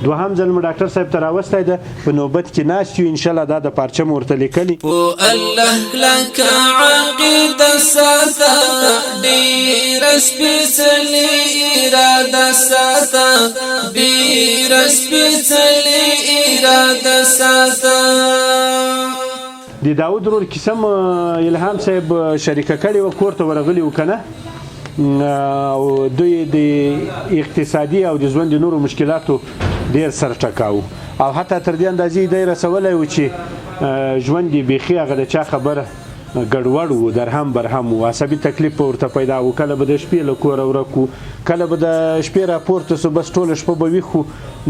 دوهم ځل مو ډاکټر صاحب ته راوستی ده په نوبت کې ناست یو انشاءالله دا د پارچه مو ورته لیکلي الله لکه عقیده ساته ډېره سپېڅلې اراده ساته ډېره سپېڅلې اراده ساته د داود ورور کیسه م الهام صاحب شریکه کړې وه کور ته ورغلي وو که نه او دوی د اقتصادي او د ژوند د نورو مشکلاتو ډېر سر ټکاوه او حتی تر دې اندازې دی رسولی و چې ژوند یې بیخي هغه د چا خبره ګډوډ و درهم برهم و عصبي تکلیف به ورته پیدا و کله به د شپې له کوره ورک و کله به د شپې راپورته سو بس ټوله شپه به ویښ و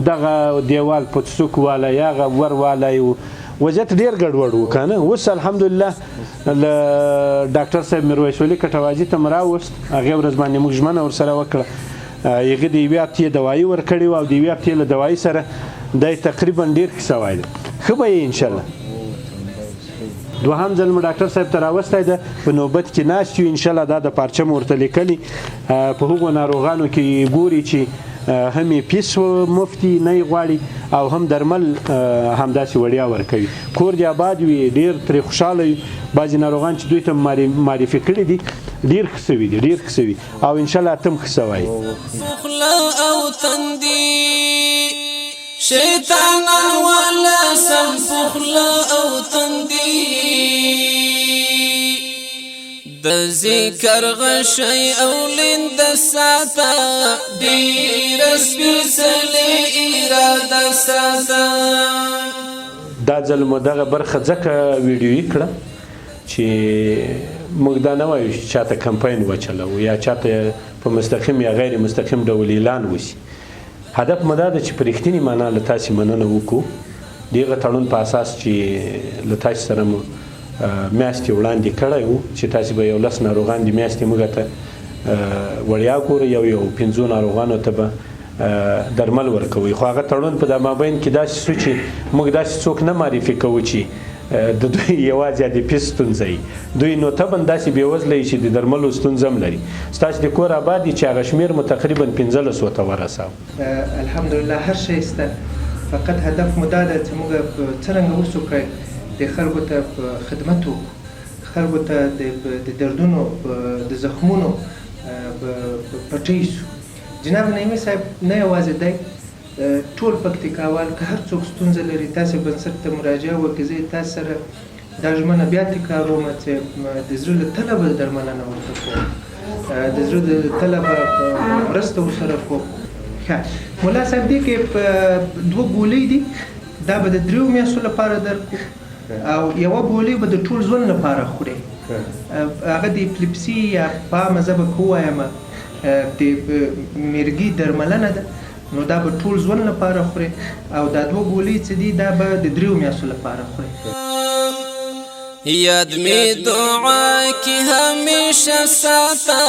دغه دیوال پتسوک والی هغه ور والی و وضعیت ډېر ګډوډ و که نه اوس الحمدلله له ډاکټر صاحب میرویس ولي کټوازي ته م راوست هغې ورځ باندې موږ ژمنه ورسره وکړه هغې د یوې هفتې دوایي ورکړې وه او د یوې هفتې له دوایي سره دی تقریبا ډېر ښه سوی دی ښه به یې انشاءالله دوهم ځل مو ډاکټر صاحب ته راوستی ده په نوبت کې ناست یو انشاءالله دا د پارچه مو ورته لیکلي په هغو ناروغانو کې ګوري چې هم یې پیس مفتي نه یې غواړي او هم درمل همداسې وړیا ورکوي کور دې آباد وي ډېر ترې خوشحاله وي بعضې ناروغان چې دوی ته معرفي کړي دي ډېر ښه سوي دي ډېر ښه سوي او انشاءالله ته هم ښه سوی شیطانان والا سم پخلا او تندی د ذکر غشی او لیند ساتا دیر سپیڅلی اراده ساتا دا ځل مو دغه برخه ځکه ویډیویي کړه چې موږ دا نه وایو چې چاته کمپاین وچلوو یا چاته په مستقیم یا غیر مستقیم ډول اعلان وشي هدف مو دا ده چې په رښتینې معنا له تاسې مننه وکړو د هغه تړون په اساس چې له تاسې سره مو میاشتې وړاندې کړی و چې تاسې به 11 ناروغان د میاشتې موږ ته وړیا ګورئ یو 15 ناروغانو ته به درمل ورکوئ خو هغه تړون په دا مابین کې داسې سو چې موږ داسې څوک نه معرفي کوو چې د دوی یوازې د پیس ستونزه وي دوی نو طبعا داسې بېوزله وي چې د درملو ستونزه هم لري ستاسو د کور آباد دي چې هغه شمېر مو تقریبا 1500 ته ورساو الحمدلله هر شی شته فقط هدف مو دا ده چې موږ څرنګه وسو د خلکو ته خدمت وکړو خلکو ته د دردونو د زخمونو پټۍ سو جناب نعیمي صاحب نه یوازې دی ټول پکتیکاوال که هر څوک ستونزه لري تاسې بنسټ ته مراجعه وکړئ زه تاسو سره دا ژمنه بیا تکراروم چې د زړه له تله به درملنه ورته کوم د زړه د تله به مرسته ورسره کوم ملا صاحب دې کې 2 ګولۍ دي دا به د 3 میاشتو لپاره درکړو او یوه ګولۍ به د ټول ژوند لپاره خورئ هغه د اپلیپسي یا په عامه ژبه که ووایم د مرګي درملنه ده نو دا به ټول ژوند لپاره خورئ او دا 2 ګولۍ چې دي دا به د 3 میاشتو لپاره خورئ یاد می دعا کی همیشه ساته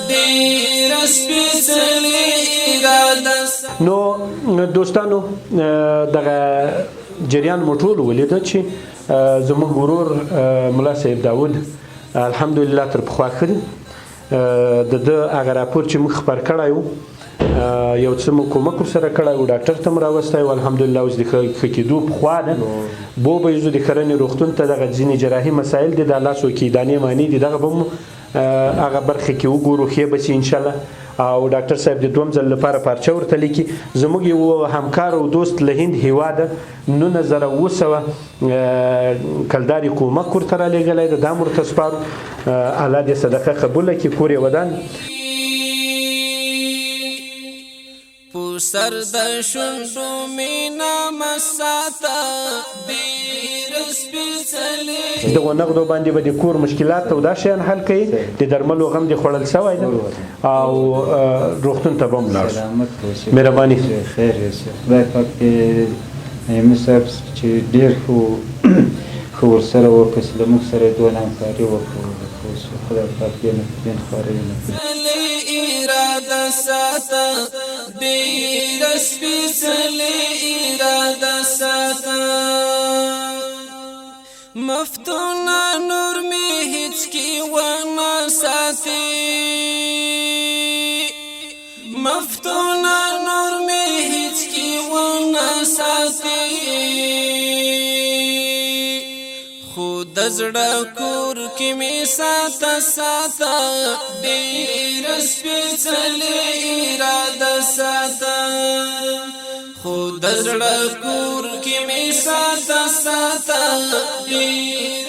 ډېر سپېڅلې اراده نو دوستانو دغه جریان مو ټول ولیده چې زموږ ورور ملا صاحب داود الحمدلله تر پخوا ښه دی د ده هغه راپور چې موږ خپر کړی و یو څه مو کومک ورسره کړی و ډاکټر ته م راوستی و الحمدلله اوس د ښه کېدو پخوا ده بو به یې زو د کرنې روغتون ته دغه ځینې جراحي مسایل دي دا لاسو کې دانې مانې دي دغه به مو هغه برخې کې وګورو ښې به شي انشاءالله او ډاکټر صاحب د 2م ځل لپاره پارچه ورته لیکي زموږ یو همکار او دوست له هند هیواده 1900 کلداري کومک ورته رالیږلی ده دا م ورته سپارو الله دې صدقه قبوله کړي کور یې ودان سر د شونډو مینا مساته ډېر سپېڅلې دغو نغدو باندې به د کور مشکلات او دا شیان حل کوي د درملو غم دې خوړل سوی ده او روغتون ته به هم لاړ شو مهرباني خیر یې خدای پاک نعیمي صاحب چې ډېر ښه ورسره وکړه چې له موږ سره یې دونه همکاري وکړو خدای پاک دې نه خواري نه کړي اراده ساته ډېر سپېڅلې اراده ساته مفتونه نور مې هیڅ کې ونه ساتي مفتونه نور مې هیڅ کې ونه د زړه کور کې می ساته ساته ډېر سپېڅلې اراده ساته خو د زړه کور کې می ساته ساته ډېر